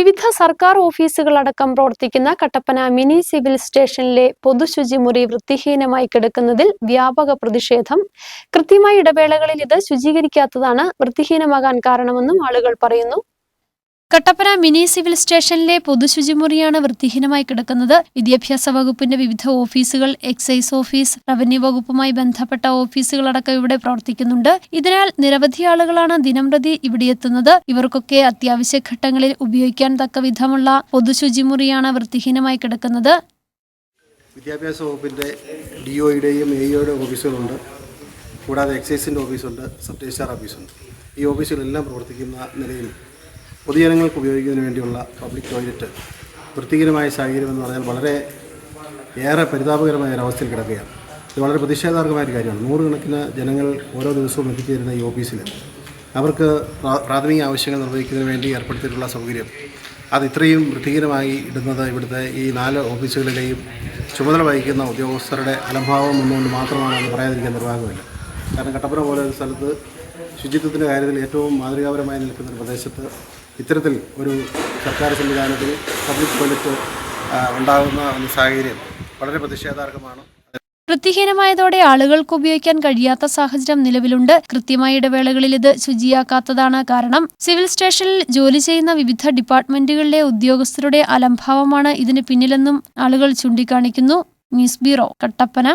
വിവിധ സർക്കാർ ഓഫീസുകളടക്കം പ്രവർത്തിക്കുന്ന കട്ടപ്പന മിനി സിവിൽ സ്റ്റേഷനിലെ പൊതുശുചിമുറി വൃത്തിഹീനമായി കിടക്കുന്നതിൽ വ്യാപക പ്രതിഷേധം. കൃത്യമായ ഇടവേളകളിൽ ഇത് ശുചീകരിക്കാത്തതാണ് വൃത്തിഹീനമാകാൻ കാരണമെന്നും ആളുകൾ പറയുന്നു. കട്ടപ്പന മിനി സിവിൽ സ്റ്റേഷനിലെ പൊതുശുചിമുറിയാണ് വൃത്തിഹീനമായി കിടക്കുന്നത്. വിദ്യാഭ്യാസ വകുപ്പിന്റെ വിവിധ ഓഫീസുകൾ, എക്സൈസ് ഓഫീസ്, റവന്യൂ വകുപ്പുമായി ബന്ധപ്പെട്ട ഓഫീസുകളടക്കം ഇവിടെ പ്രവർത്തിക്കുന്നുണ്ട്. ഇതിനാൽ നിരവധി ആളുകളാണ് ദിനംപ്രതി ഇവിടെയെത്തുന്നത്. ഇവർക്കൊക്കെ അത്യാവശ്യ ഘട്ടങ്ങളിൽ ഉപയോഗിക്കാൻ തക്ക വിധമുള്ള പൊതുശുചിമുറിയാണ് വൃത്തിഹീനമായി കിടക്കുന്നത്. വിദ്യാഭ്യാസ വകുപ്പിന്റെ ഡിഒയുടെയും എഇഒയുടെ ഓഫീസുകളുണ്ട്. കൂടാതെ എക്സൈസിന്റെ ഓഫീസുണ്ട്, സബ് രജിസ്ട്രാർ ഓഫീസുണ്ട്. ഈ ഓഫീസുകളെല്ലാം പ്രവർത്തിക്കുന്ന നിലയിൽ പൊതുജനങ്ങൾക്ക് ഉപയോഗിക്കുന്നതിന് വേണ്ടിയുള്ള പബ്ലിക് ടോയ്ലറ്റ് വൃത്തിഹീനമായ സാഹചര്യം എന്ന് പറഞ്ഞാൽ വളരെ ഏറെ പരിതാപകരമായ ഒരവസ്ഥയിൽ കിടക്കുകയാണ്. ഇത് വളരെ പ്രതിഷേധാർഹമായ ഒരു കാര്യമാണ്. നൂറുകണക്കിന് ജനങ്ങൾ ഓരോ ദിവസവും എത്തിച്ചേരുന്ന ഈ ഓഫീസിൽ അവർക്ക് പ്രാഥമിക ആവശ്യങ്ങൾ നിർവഹിക്കുന്നതിന് വേണ്ടി ഏർപ്പെടുത്തിയിട്ടുള്ള സൗകര്യം അത് ഇത്രയും വൃത്തിഹീനമായി ഇടുന്നത് ഇവിടുത്തെ ഈ 4 ഓഫീസുകളിലെയും ചുമതല വഹിക്കുന്ന ഉദ്യോഗസ്ഥരുടെ അലംഭാവം ഒന്നുകൊണ്ട് മാത്രമാണെന്ന് പറയാതിരിക്കാൻ നിർവാഹമില്ല. കാരണം കട്ടപ്പന പോലെ ഒരു സ്ഥലത്ത് ശുചിത്വത്തിൻ്റെ കാര്യത്തിൽ ഏറ്റവും മാതൃകാപരമായി നിൽക്കുന്ന ഒരു പ്രദേശത്ത് ഇത്തരത്തിൽ ഒരു സർക്കാർ സംവിധാനത്തിൽ പബ്ലിക് ടോയ്ലറ്റ് ഉണ്ടാകുന്ന ഒരു സാഹചര്യം വളരെ പ്രതിഷേധാർഹമാണ്. വൃത്തിഹീനമായതോടെ ആളുകൾക്ക് ഉപയോഗിക്കാൻ കഴിയാത്ത സാഹചര്യം നിലവിലുണ്ട്. കൃത്യമായ ഇടവേളകളിൽ ഇത് ശുചിയാക്കാത്തതാണ് കാരണം. സിവിൽ സ്റ്റേഷനിൽ ജോലി ചെയ്യുന്ന വിവിധ ഡിപ്പാർട്ട്മെന്റുകളിലെ ഉദ്യോഗസ്ഥരുടെ അലംഭാവമാണ് ഇതിന് പിന്നിലെന്നും ആളുകൾ ചൂണ്ടിക്കാണിക്കുന്നു. News bureau, Kattappana.